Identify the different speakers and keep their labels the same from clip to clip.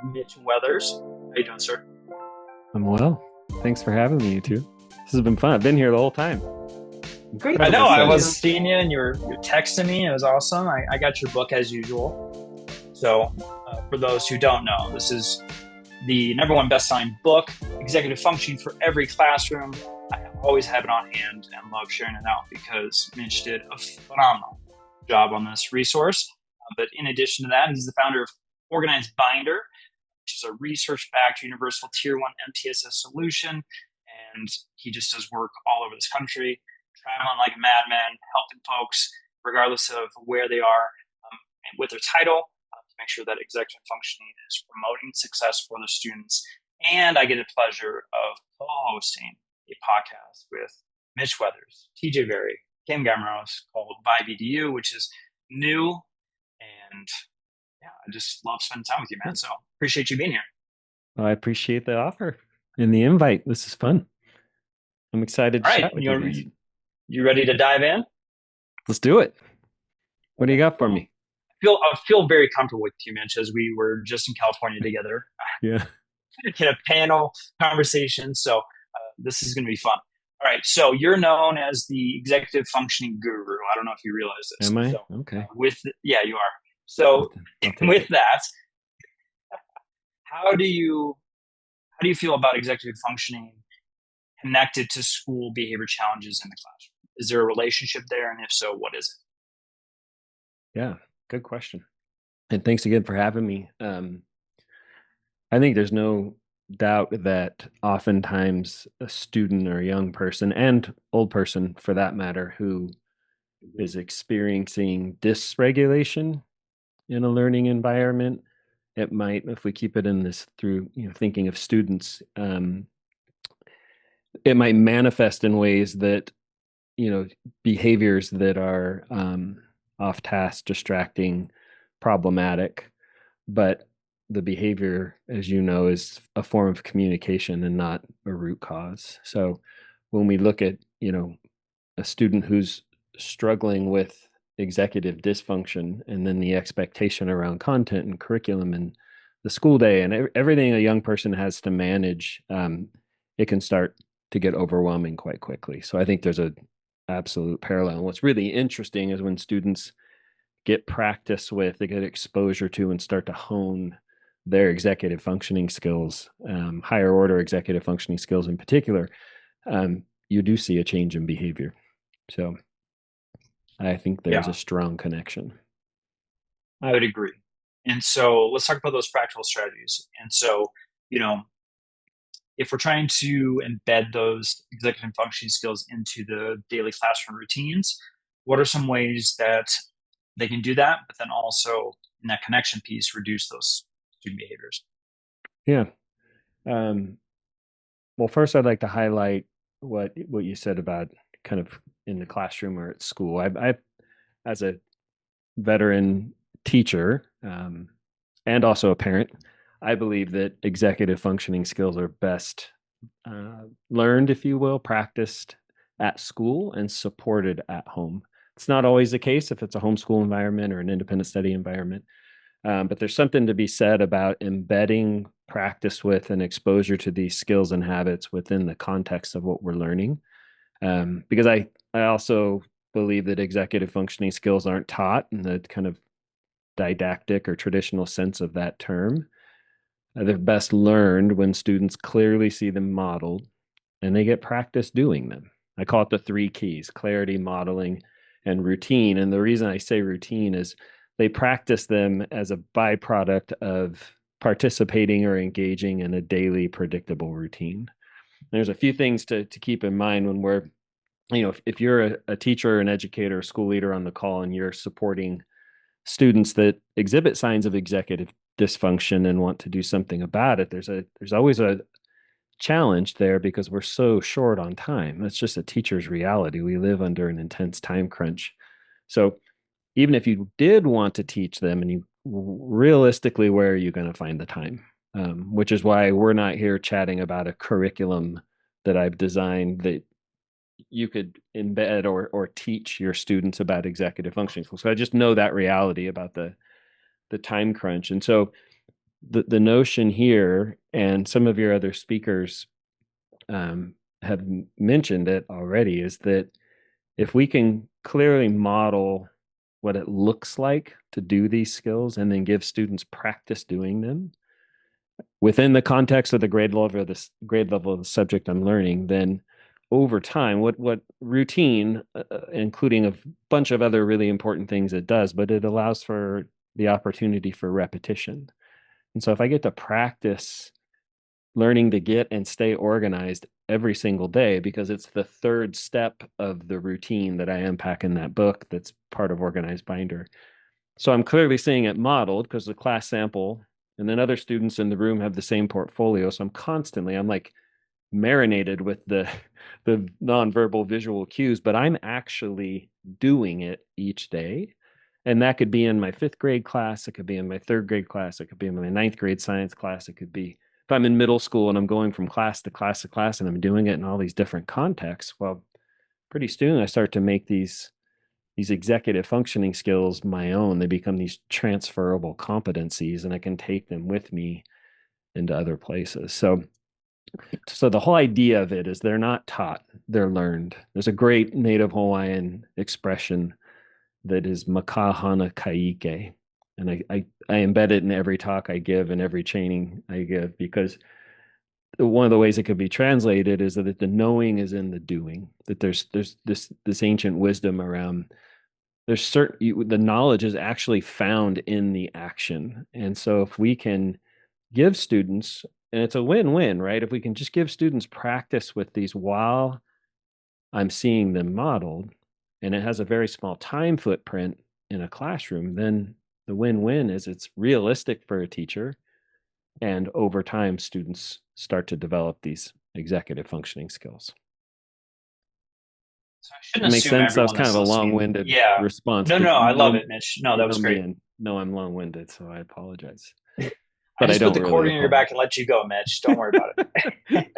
Speaker 1: Mitch Weathers. How you doing, sir?
Speaker 2: I'm well. Thanks for having me, you two. This has been fun. I've been here the whole time.
Speaker 1: Great. I
Speaker 2: Incredibly
Speaker 1: know. I
Speaker 2: excited.
Speaker 1: was seeing you, and you're texting me. It was awesome. I got your book as usual. So, for those who don't know, this is the number one best-selling book, Executive Functioning for Every Classroom. I always have it on hand and love sharing it out because Mitch did a phenomenal job on this resource. But in addition to that, he's the founder of Organized Binder, which is a research-backed universal tier one MTSS solution. And he just does work all over this country, traveling like a madman, helping folks regardless of where they are with their title to make sure that executive functioning is promoting success for the students. And I get the pleasure of co-hosting a podcast with Mitch Weathers, TJ Berry, Kim Gamrose called By BDU, which is new. And yeah, I just love spending time with you, man. So appreciate you being here.
Speaker 2: Well, I appreciate the offer and the invite. This is fun. I'm excited to
Speaker 1: All right,
Speaker 2: chat with you guys.
Speaker 1: you ready to dive in?
Speaker 2: Let's do it. What do you got for me?
Speaker 1: I feel very comfortable with you, Mitch, as we were just in California together
Speaker 2: Yeah.
Speaker 1: in a panel conversation. So this is going to be fun. All right. So you're known as the executive functioning guru. I don't know if you realize this.
Speaker 2: Am I?
Speaker 1: So
Speaker 2: Okay.
Speaker 1: yeah, you are. So
Speaker 2: I'll take
Speaker 1: with
Speaker 2: it.
Speaker 1: that, how do you feel about executive functioning connected to school behavior challenges in the classroom? Is there a relationship there? And if so, what is it?
Speaker 2: Yeah. Good question. And thanks again for having me. I think there's no doubt that oftentimes a student or a young person and old person for that matter who is experiencing dysregulation in a learning environment, it might, if we keep it in this through thinking of students, it might manifest in ways that behaviors that are off task, distracting, problematic, but the behavior, as you know, is a form of communication and not a root cause. So when we look at a student who's struggling with executive dysfunction and then the expectation around content and curriculum and the school day and everything a young person has to manage, it can start to get overwhelming quite quickly. So I think there's a absolute parallel. And what's really interesting is when students get practice with, they get exposure to and start to hone their executive functioning skills, higher order executive functioning skills in particular, you do see a change in behavior. So I think there's
Speaker 1: Yeah,
Speaker 2: a strong connection.
Speaker 1: I would agree. And so let's talk about those practical strategies. And so, you know, if we're trying to embed those executive functioning skills into the daily classroom routines, what are some ways that they can do that, but then also in that connection piece, reduce those student behaviors?
Speaker 2: Yeah. Um, well, first, I'd like to highlight what you said about kind of in the classroom or at school. I as a veteran teacher and also a parent, I believe that executive functioning skills are best learned, if you will, practiced at school and supported at home. It's not always the case if it's a homeschool environment or an independent study environment, but there's something to be said about embedding practice with and exposure to these skills and habits within the context of what we're learning. Because I also believe that executive functioning skills aren't taught in the kind of didactic or traditional sense of that term. They're best learned when students clearly see them modeled and they get practice doing them. I call it the three keys: clarity, modeling, and routine. And the reason I say routine is they practice them as a byproduct of participating or engaging in a daily predictable routine. There's a few things to keep in mind when we're, if you're a teacher, an educator, a school leader on the call, and you're supporting students that exhibit signs of executive dysfunction and want to do something about it, there's always a challenge there because we're so short on time. That's just a teacher's reality. We live under an intense time crunch. So even if you did want to teach them, and you realistically, where are you going to find the time? Which is why we're not here chatting about a curriculum that I've designed that you could embed or teach your students about executive functioning. So I just know that reality about the time crunch. And so the notion here, and some of your other speakers have mentioned it already, is that if we can clearly model what it looks like to do these skills and then give students practice doing them within the context of the grade level of the subject I'm learning, then over time, what routine, including a bunch of other really important things it does, but it allows for the opportunity for repetition. And so if I get to practice learning to get and stay organized every single day, because it's the third step of the routine that I unpack in that book that's part of Organized Binder. So I'm clearly seeing it modeled because the class sample and then other students in the room have the same portfolio. So I'm like marinated with the nonverbal visual cues, but I'm actually doing it each day. And that could be in my fifth grade class, it could be in my third grade class, it could be in my ninth grade science class, it could be if I'm in middle school and I'm going from class to class to class and I'm doing it in all these different contexts. Well, pretty soon I start to make these executive functioning skills my own. They become these transferable competencies, and I can take them with me into other places. So the whole idea of it is they're not taught, they're learned. There's a great native Hawaiian expression that is makahana kaike. And I embed it in every talk I give and every training I give, because one of the ways it could be translated is that the knowing is in the doing, that there's this ancient wisdom around there's certain the knowledge is actually found in the action. And so if we can give students, and it's a win-win, right? If we can just give students practice with these while I'm seeing them modeled, and it has a very small time footprint in a classroom, then the win-win is it's realistic for a teacher, and over time students start to develop these executive functioning skills.
Speaker 1: So I shouldn't
Speaker 2: That makes
Speaker 1: assume
Speaker 2: sense. That was
Speaker 1: everyone
Speaker 2: kind of
Speaker 1: that's
Speaker 2: a
Speaker 1: listening.
Speaker 2: long-winded
Speaker 1: Yeah.
Speaker 2: response,
Speaker 1: No,
Speaker 2: but
Speaker 1: no, I love it, Mitch. No,
Speaker 2: you
Speaker 1: that
Speaker 2: know
Speaker 1: was
Speaker 2: me
Speaker 1: great.
Speaker 2: and know I'm long-winded, so I apologize.
Speaker 1: I
Speaker 2: But I
Speaker 1: just put
Speaker 2: don't
Speaker 1: the
Speaker 2: really
Speaker 1: cord in your back
Speaker 2: apologize.
Speaker 1: and let you go, Mitch. Don't worry about it.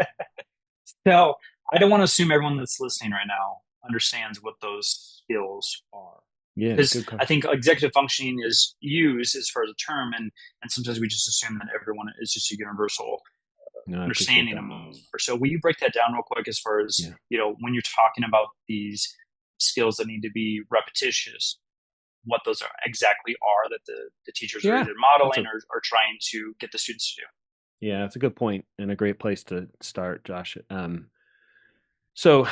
Speaker 1: So I don't want to assume everyone that's listening right now understands what those skills are.
Speaker 2: Yeah,
Speaker 1: Because
Speaker 2: good
Speaker 1: I
Speaker 2: question.
Speaker 1: think executive functioning is used as far as a term, and sometimes we just assume that everyone is just a universal
Speaker 2: No, I appreciate
Speaker 1: understanding
Speaker 2: that.
Speaker 1: of those. So will you break that down real quick as far as,
Speaker 2: Yeah.
Speaker 1: when you're talking about these skills that need to be repetitious, what those are exactly are that the teachers are
Speaker 2: Yeah.
Speaker 1: either
Speaker 2: That's
Speaker 1: modeling
Speaker 2: a
Speaker 1: or trying to get the students to do?
Speaker 2: yeah, that's a good point and a great place to start, Josh. So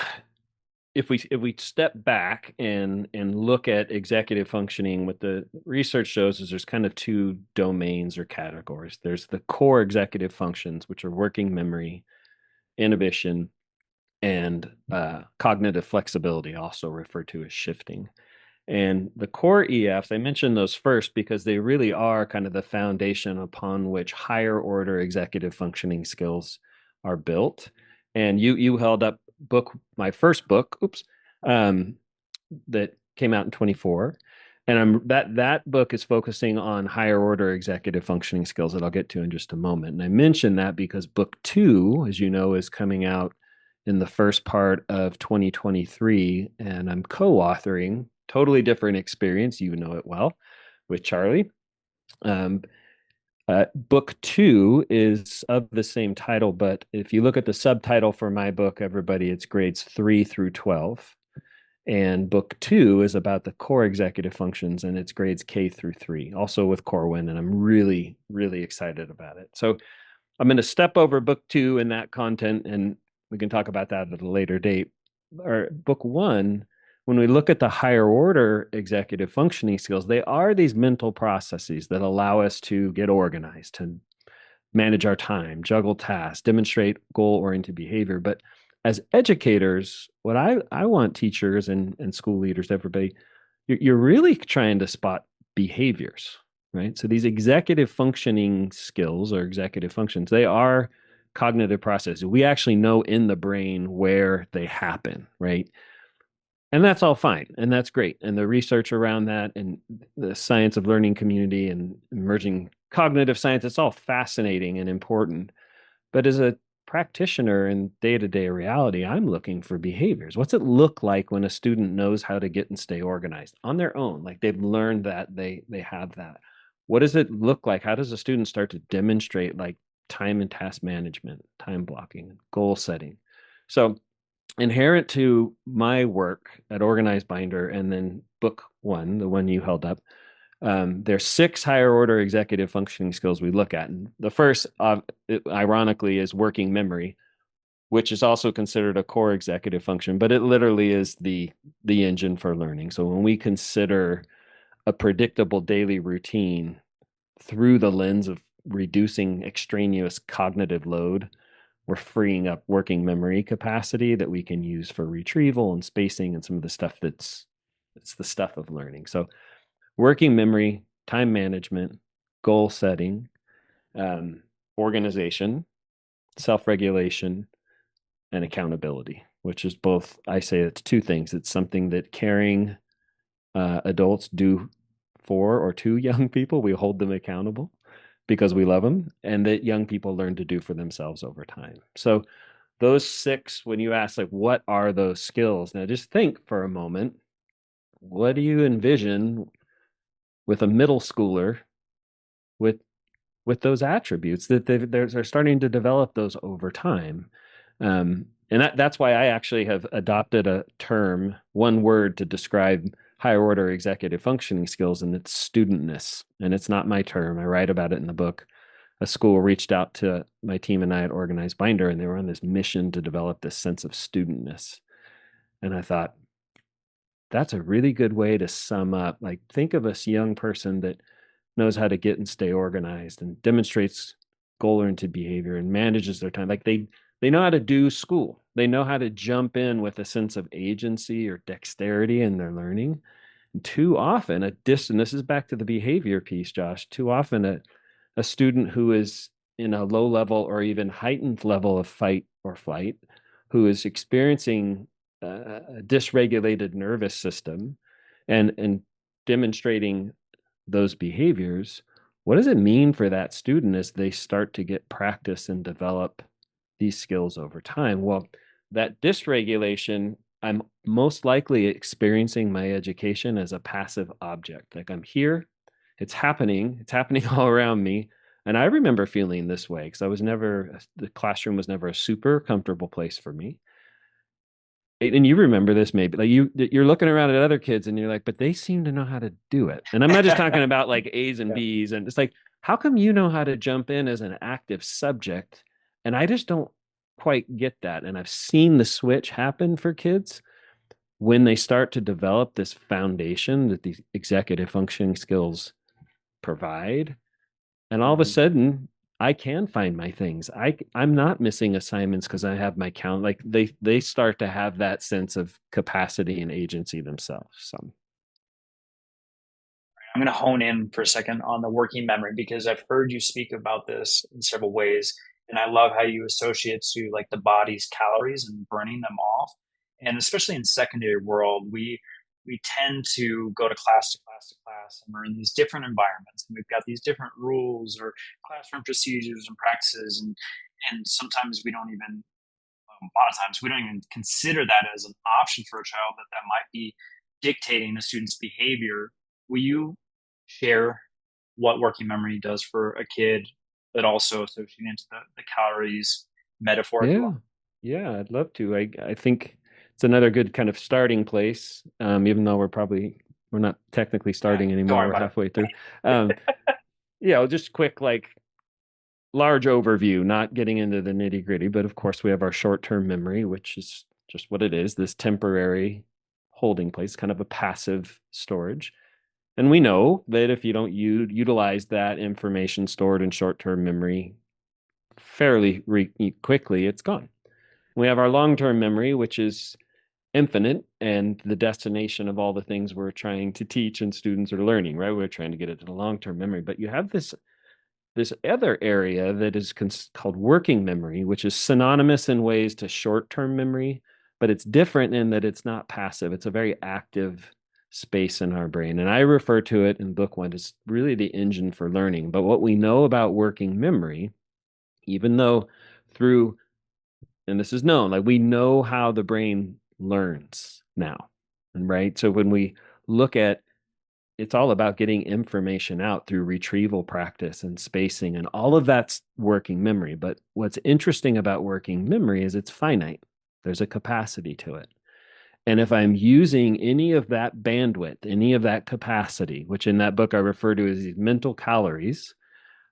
Speaker 2: if we step back and look at executive functioning, what the research shows is there's kind of two domains or categories. There's the core executive functions, which are working memory, inhibition, and cognitive flexibility, also referred to as shifting. And the core EFs, I mentioned those first because they really are kind of the foundation upon which higher order executive functioning skills are built. And you held up my first book, um, that came out in 24. And that book is focusing on higher order executive functioning skills that I'll get to in just a moment. And I mention that because book two, as you know, is coming out in the first part of 2023, and I'm co-authoring totally different experience. You know it well with Charlie. Um, Book two is of the same title, but if you look at the subtitle for my book, everybody, it's grades 3 through 12. And book two is about the core executive functions, and it's grades K through 3, also with Corwin. And I'm really, really excited about it. So I'm going to step over book two and that content, and we can talk about that at a later date. Or book one, when we look at the higher order executive functioning skills, they are these mental processes that allow us to get organized, to manage our time, juggle tasks, demonstrate goal oriented behavior. But as educators, what I want teachers and school leaders, everybody, you're really trying to spot behaviors, right? So these executive functioning skills or executive functions, they are cognitive processes. We actually know in the brain where they happen, right? And that's all fine. And that's great. And the research around that and the science of learning community and emerging cognitive science, it's all fascinating and important. But as a practitioner in day-to-day reality, I'm looking for behaviors. What's it look like when a student knows how to get and stay organized on their own? Like they've learned that they have that. what does it look like? How does a student start to demonstrate like time and task management, time blocking, goal setting? So inherent to my work at Organized Binder and then book one, the one you held up, there's 6 higher order executive functioning skills we look at. And the first, ironically, is working memory, which is also considered a core executive function, but it literally is the engine for learning. So when we consider a predictable daily routine through the lens of reducing extraneous cognitive load, we're freeing up working memory capacity that we can use for retrieval and spacing and some of the stuff that's it's the stuff of learning. So working memory, time management, goal setting, um, organization, self-regulation, and accountability, which is both, I say it's 2 things. It's something that caring adults do for or to young people. We hold them accountable because we love them, and that young people learn to do for themselves over time. So those 6, when you ask like what are those skills, now just think for a moment, what do you envision with a middle schooler with those attributes that they're starting to develop those over time. And that's why I actually have adopted a term, one word to describe higher order executive functioning skills, and it's studentness. And it's not my term. I write about it in the book. A school reached out to my team and I at Organized Binder, and they were on this mission to develop this sense of studentness. And I thought, that's a really good way to sum up. Like, think of a young person that knows how to get and stay organized and demonstrates goal oriented behavior and manages their time. Like they know how to do school. They know how to jump in with a sense of agency or dexterity in their learning. And too often and this is back to the behavior piece, Josh, too often a student who is in a low level or even heightened level of fight or flight, who is experiencing a dysregulated nervous system and demonstrating those behaviors, what does it mean for that student as they start to get practice and develop these skills over time? Well, that dysregulation, I'm most likely experiencing my education as a passive object. Like, I'm here, it's happening all around me. And I remember feeling this way because the classroom was never a super comfortable place for me. And you remember this, maybe like you're looking around at other kids and you're like, but they seem to know how to do it. And I'm not just talking about like A's and B's, and it's like, how come you know how to jump in as an active subject and I just don't quite get that? And I've seen the switch happen for kids when they start to develop this foundation that these executive functioning skills provide, and all of a sudden I can find my things. I'm not missing assignments because I have my count. Like, they start to have that sense of capacity and agency themselves. So
Speaker 1: I'm going to hone in for a second on the working memory because I've heard you speak about this in several ways. And I love how you associate to like the body's calories and burning them off. And especially in secondary world, we tend to go to class to class to class, and we're in these different environments, and we've got these different rules or classroom procedures and practices, and sometimes we don't even a lot of times we don't even consider that as an option for a child that might be dictating a student's behavior. Will you share what working memory does for a kid, but also associating into the calories metaphor, if you
Speaker 2: yeah,
Speaker 1: will?
Speaker 2: yeah, I'd love to. I think it's another good kind of starting place. Even though we're not technically
Speaker 1: Yeah,
Speaker 2: starting
Speaker 1: don't
Speaker 2: anymore.
Speaker 1: worry
Speaker 2: We're
Speaker 1: about it.
Speaker 2: halfway through. Um, yeah, just quick like large overview, not getting into the nitty gritty, but of course we have our short term memory, which is just what it is, this temporary holding place, kind of a passive storage. And we know that if you don't utilize that information stored in short term memory fairly quickly, it's gone. We have our long term memory, which is infinite and the destination of all the things we're trying to teach and students are learning, right? We're trying to get it to the long term memory. But you have this other area that is called working memory, which is synonymous in ways to short-term memory, but it's different in that it's not passive. It's a very active space in our brain. And I refer to it in book one as really the engine for learning. But what we know about working memory, even though through, and this is known, like we know how the brain learns now. And right. So when we look at it's all about getting information out through retrieval practice and spacing, and all of that's working memory. But what's interesting about working memory is it's finite. There's a capacity to it. And if I'm using any of that bandwidth, any of that capacity, which in that book I refer to as these mental calories,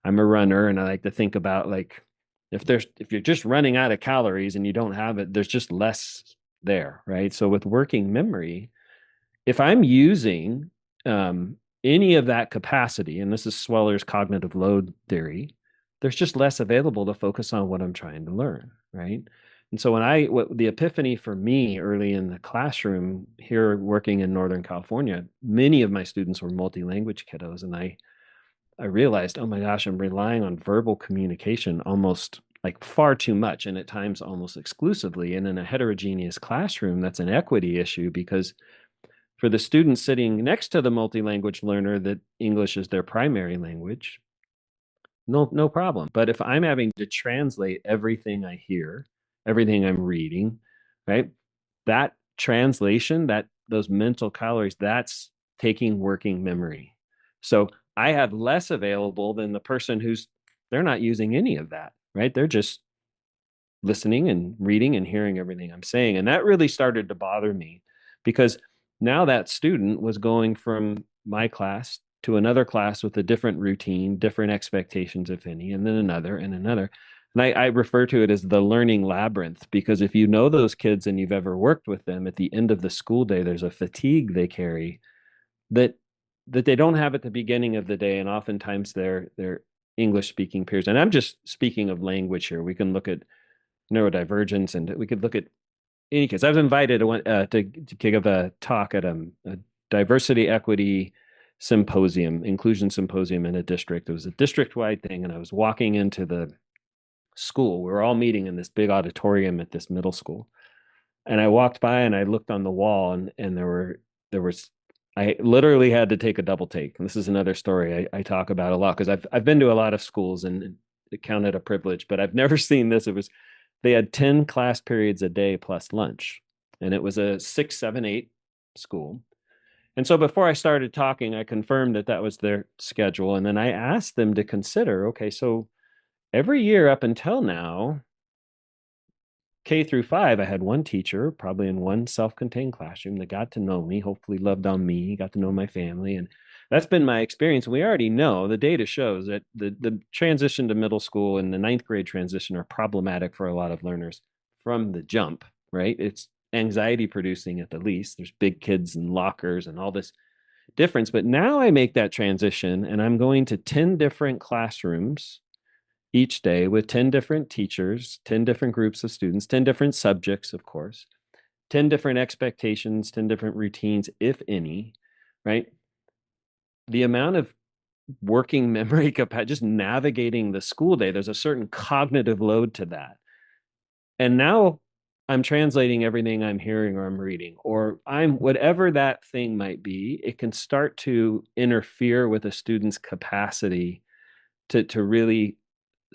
Speaker 2: I'm a runner and I like to think about like if you're just running out of calories and you don't have it, there's just less there, right? So with working memory, if I'm using any of that capacity, and this is Sweller's cognitive load theory, there's just less available to focus on what I'm trying to learn, right? And so what the epiphany for me early in the classroom here working in Northern California, many of my students were multi-language kiddos, and I realized, oh my gosh, I'm relying on verbal communication almost like far too much, and at times almost exclusively. And in a heterogeneous classroom, that's an equity issue because for the student sitting next to the multi-language learner that English is their primary language, no problem. But if I'm having to translate everything I hear, everything I'm reading, right? That translation, that those mental calories, that's taking working memory. So I have less available than the person who's they're not using any of that, right? They're just listening and reading and hearing everything I'm saying. And that really started to bother me because now that student was going from my class to another class with a different routine, different expectations, if any, and then another and another. And I refer to it as the learning labyrinth because if you know those kids and you've ever worked with them at the end of the school day, there's a fatigue they carry that they don't have at the beginning of the day, and oftentimes they're English speaking peers. And I'm just speaking of language here. We can look at neurodivergence, and we could look at any case. I was invited to give a talk at a diversity equity symposium, inclusion symposium in a district. It was a district-wide thing, and I was walking into the school. We were all meeting in this big auditorium at this middle school, and I walked by and I looked on the wall, and there was I literally had to take a double take. And this is another story I talk about a lot because I've been to a lot of schools and it counted a privilege, but I've never seen this. It was they had 10 class periods a day plus lunch. And it was a 6, 7, 8 school. And so before I started talking, I confirmed that that was their schedule. And then I asked them to consider, okay, so every year up until now, K through 5, I had one teacher, probably in one self-contained classroom that got to know me, hopefully loved on me, got to know my family. And that's been my experience. We already know the data shows that the transition to middle school and the ninth grade transition are problematic for a lot of learners from the jump, right? It's anxiety producing at the least. There's big kids and lockers and all this difference. But now I make that transition and I'm going to 10 different classrooms each day with 10 different teachers, 10 different groups of students, 10 different subjects, of course, 10 different expectations, 10 different routines, if any, right? The amount of working memory capacity, just navigating the school day, there's a certain cognitive load to that. And now I'm translating everything I'm hearing or I'm reading, or I'm whatever that thing might be, it can start to interfere with a student's capacity to really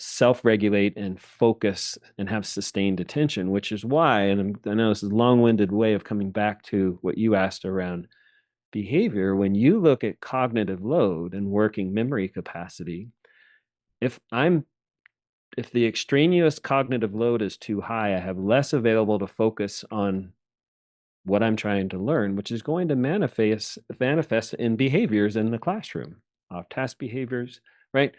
Speaker 2: self-regulate and focus and have sustained attention, which is why, and I know this is a long-winded way of coming back to what you asked around behavior. When you look at cognitive load and working memory capacity, if I'm if the extraneous cognitive load is too high, I have less available to focus on what I'm trying to learn, which is going to manifest in behaviors in the classroom, off task behaviors, right?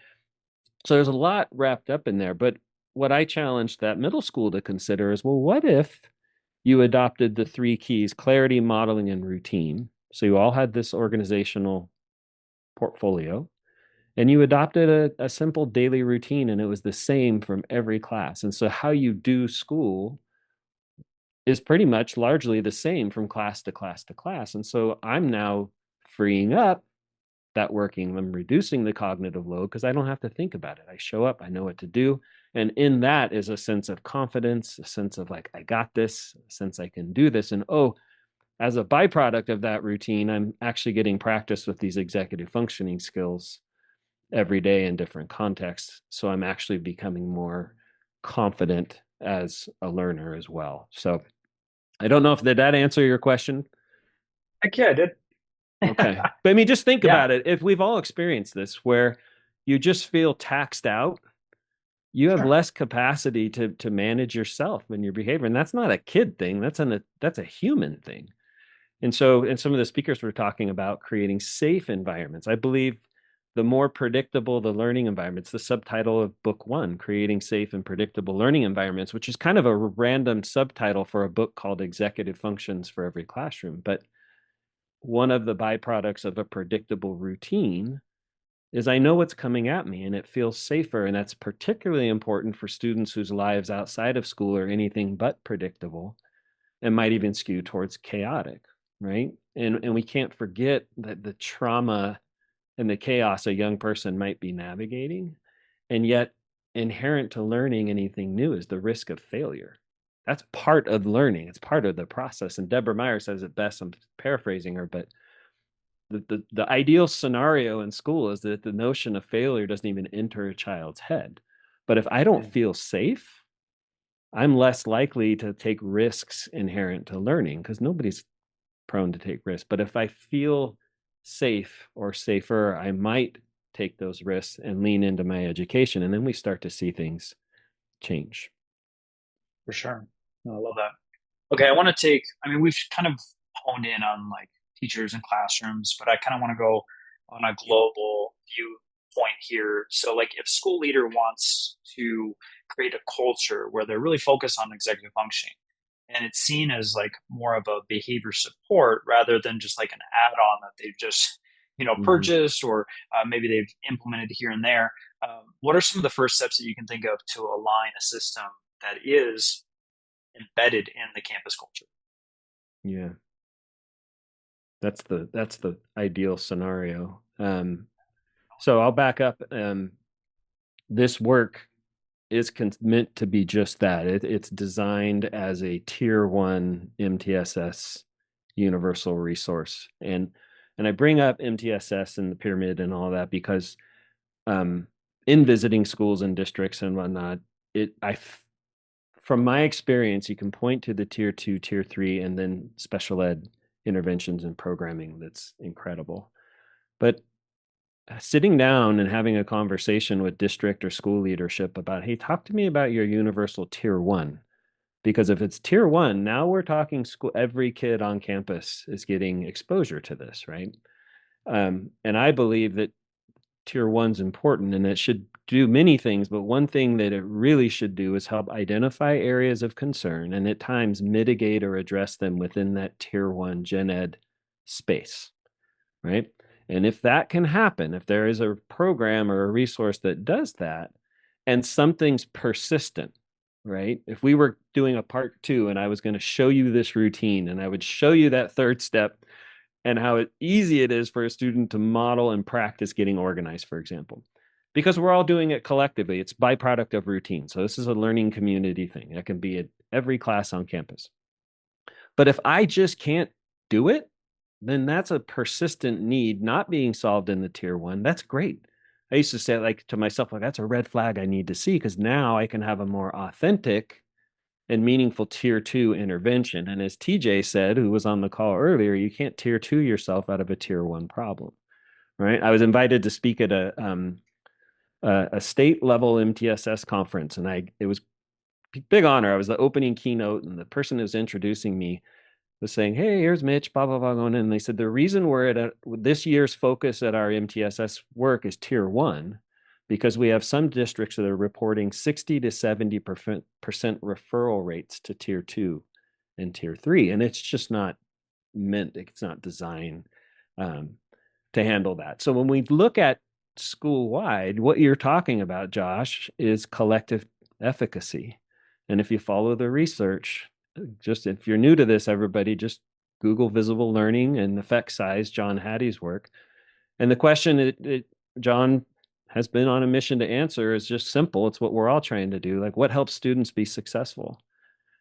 Speaker 2: So there's a lot wrapped up in there. But what I challenged that middle school to consider is, well, what if you adopted the 3 keys: clarity, modeling, and routine? So you all had this organizational portfolio and you adopted a simple daily routine and it was the same from every class. And so how you do school is pretty much largely the same from class to class to class. And so I'm now freeing up that working. I'm reducing the cognitive load because I don't have to think about it. I show up, I know what to do. And in that is a sense of confidence, a sense of like, I got this, a sense I can do this. And oh, as a byproduct of that routine, I'm actually getting practice with these executive functioning skills every day in different contexts. So I'm actually becoming more confident as a learner as well. So I don't know if did that answer your question?
Speaker 1: Heck yeah, I did.
Speaker 2: Okay. But I mean, just think
Speaker 1: Yeah,
Speaker 2: about it. If we've all experienced this where you just feel taxed out, you have
Speaker 1: sure.
Speaker 2: less capacity to manage yourself and your behavior. And that's not a kid thing. That's a human thing. And so, and some of the speakers were talking about creating safe environments. I believe the more predictable the learning environments, the subtitle of book one, creating safe and predictable learning environments, which is kind of a random subtitle for a book called Executive Functions for Every Classroom. But one of the byproducts of a predictable routine is I know what's coming at me and it feels safer. And that's particularly important for students whose lives outside of school are anything but predictable and might even skew towards chaotic, right? And we can't forget that the trauma and the chaos a young person might be navigating, and yet inherent to learning anything new is the risk of failure. That's part of learning. It's part of the process. And Deborah Meyer says it best. I'm paraphrasing her, but the ideal scenario in school is that the notion of failure doesn't even enter a child's head. But if I don't
Speaker 1: Yeah,
Speaker 2: feel safe, I'm less likely to take risks inherent to learning because nobody's prone to take risks. But if I feel safe or safer, I might take those risks and lean into my education. And then we start to see things change.
Speaker 1: for sure. No, I love that. Okay, I want to take, I mean, we've kind of honed in on like teachers and classrooms, but I kind of want to go on a global viewpoint here. So, like, if school leader wants to create a culture where they're really focused on executive functioning and it's seen as like more of a behavior support rather than just like an add-on that they've just,
Speaker 2: Mm-hmm.
Speaker 1: purchased or maybe they've implemented here and there. What are some of the first steps that you can think of to align a system that is embedded in the campus culture?
Speaker 2: Yeah, that's the ideal scenario. So I'll back up. This work is meant to be just that. It's designed as a tier one MTSS universal resource, and I bring up MTSS and the pyramid and all that because um, in visiting schools and districts and whatnot, it I from my experience, you can point to the tier two, tier three, and then special ed interventions and programming that's incredible. But sitting down and having a conversation with district or school leadership about, hey, talk to me about your universal tier one. Because if it's tier one, now we're talking school, every kid on campus is getting exposure to this, right? And I believe that tier one's important and it should do many things, but one thing that it really should do is help identify areas of concern and at times mitigate or address them within that tier one gen ed space, right? And if that can happen, if there is a program or a resource that does that, and something's persistent, right? If we were doing a part two and I was going to show you this routine and I would show you that third step and how easy it is for a student to model and practice getting organized, for example, because we're all doing it collectively. It's byproduct of routine. So this is a learning community thing. That can be at every class on campus. But if I just can't do it, then that's a persistent need not being solved in the tier one. That's great. I used to say like to myself, like that's a red flag I need to see because now I can have a more authentic and meaningful tier two intervention. And as TJ said, who was on the call earlier, you can't tier two yourself out of a tier one problem, right? I was invited to speak at a state level MTSS conference, and it was big honor. I was the opening keynote, and the person who was introducing me was saying, "Hey, here's Mitch, blah blah blah," going in. And they said the reason we're at this year's focus at our MTSS work is tier one, because we have some districts that are reporting 60 to 70% referral rates to tier two and tier three, and it's just not meant. It's not designed um, to handle that. So when we look at school wide, what you're talking about, Josh, is collective efficacy. And if you follow the research, just if you're new to this, everybody just Google visible learning and effect size, John Hattie's work. And the question John has been on a mission to answer is just simple. It's what we're all trying to do. Like, what helps students be successful?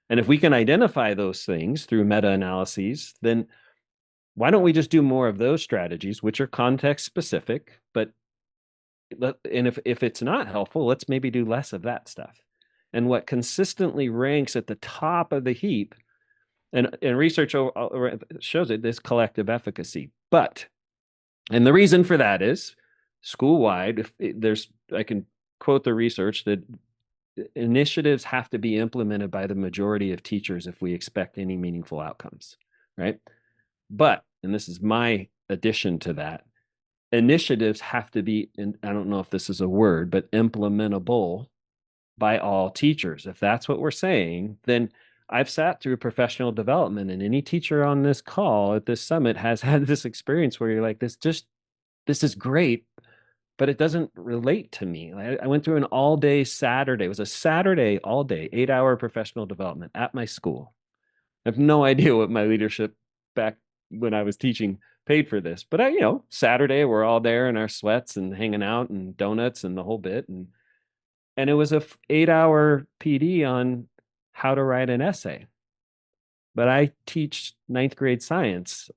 Speaker 2: And if we can identify those things through meta analyses, then why don't we just do more of those strategies, which are context specific, but and if it's not helpful, let's maybe do less of that stuff. And what consistently ranks at the top of the heap, and research shows it, this collective efficacy. And the reason for that is school-wide, I can quote the research that initiatives have to be implemented by the majority of teachers if we expect any meaningful outcomes, right? But, and this is my addition to that, initiatives have to be, and I don't know if this is a word, but implementable by all teachers. If that's what we're saying, then I've sat through professional development, and any teacher on this call at this summit has had this experience where you're like, this is great, but it doesn't relate to me. I went through an all-day Saturday. It was a Saturday all day, 8-hour professional development at my school. I have no idea what my leadership back when I was teaching paid for this, but Saturday we're all there in our sweats and hanging out and donuts and the whole bit. And it was a 8-hour PD on how to write an essay. But I teach 9th grade science.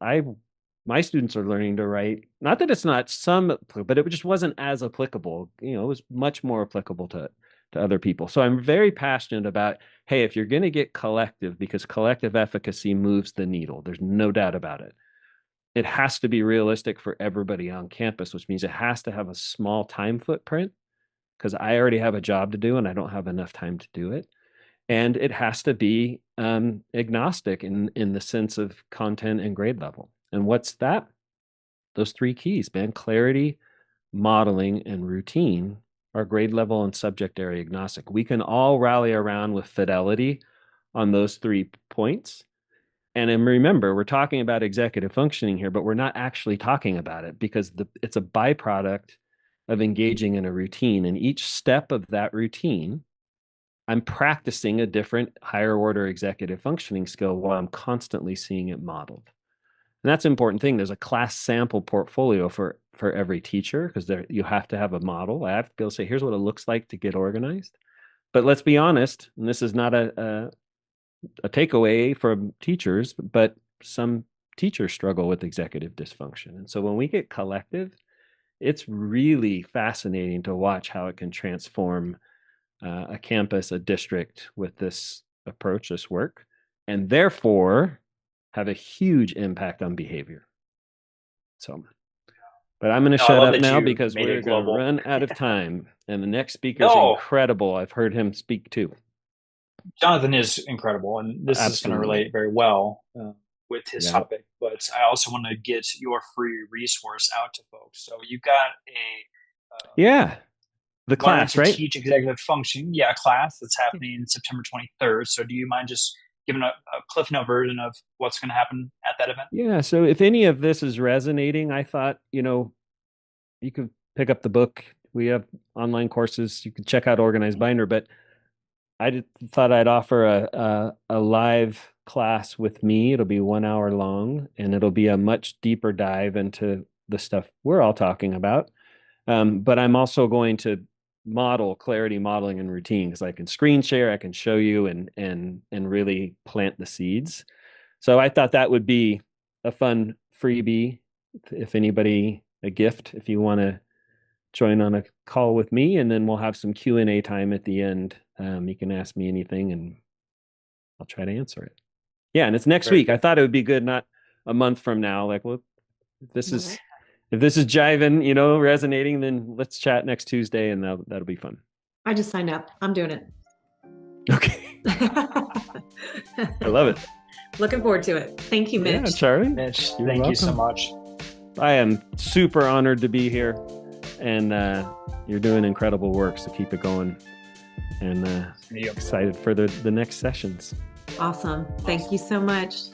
Speaker 2: My students are learning to write, not that it's not but it just wasn't as applicable. It was much more applicable to other people. So I'm very passionate about, hey, if you're going to get collective, because collective efficacy moves the needle, there's no doubt about it. It has to be realistic for everybody on campus, which means it has to have a small time footprint, because I already have a job to do and I don't have enough time to do it. And it has to be agnostic in the sense of content and grade level. And what's that? Those 3 keys, man: clarity, modeling, and routine are grade level and subject area agnostic. We can all rally around with fidelity on those 3 points. And then remember, we're talking about executive functioning here, but we're not actually talking about it, because it's a byproduct of engaging in a routine. And each step of that routine, I'm practicing a different higher order executive functioning skill while I'm constantly seeing it modeled. And that's an important thing. There's a class sample portfolio for every teacher, because you have to have a model. I have to be able to say, here's what it looks like to get organized. But let's be honest, and this is not a takeaway from teachers, but some teachers struggle with executive dysfunction. And so when we get collective, it's really fascinating to watch how it can transform a campus, a district with this approach, this work, and therefore have a huge impact on behavior. So, but I'm going to shut up now because we're going to run out of time. And the next speaker is incredible. I've heard him speak too.
Speaker 1: Jonathan is incredible, and this is going to relate very well with his topic. But I also want to get your free resource out to folks. So you got
Speaker 2: the class, right?
Speaker 1: Teach executive function, class that's happening September 23rd. So do you mind just giving a Cliff Note version of what's going to happen at that event?
Speaker 2: Yeah. So if any of this is resonating, I thought, you could pick up the book. We have online courses. You can check out Organized Binder, but I thought I'd offer a live class with me. It'll be 1 hour long, and it'll be a much deeper dive into the stuff we're all talking about. But I'm also going to model clarity, modeling, and routine, because I can screen share, I can show you and really plant the seeds. So I thought that would be a fun freebie, if anybody, a gift, if you want to join on a call with me, and then we'll have some Q&A time at the end. You can ask me anything and I'll try to answer it. Yeah, and it's next week. I thought it would be good, not a month from now. Like, well, if this is jiving, resonating, then let's chat next Tuesday, and that'll be fun.
Speaker 3: I just signed up. I'm doing it.
Speaker 2: Okay. I love it.
Speaker 3: Looking forward to it. Thank you, Mitch.
Speaker 2: Yeah, Charlie.
Speaker 1: Mitch, thank you so much.
Speaker 2: I am super honored to be here, and you're doing incredible work, so keep it going. And excited for the next sessions.
Speaker 3: Awesome. Thank you so much.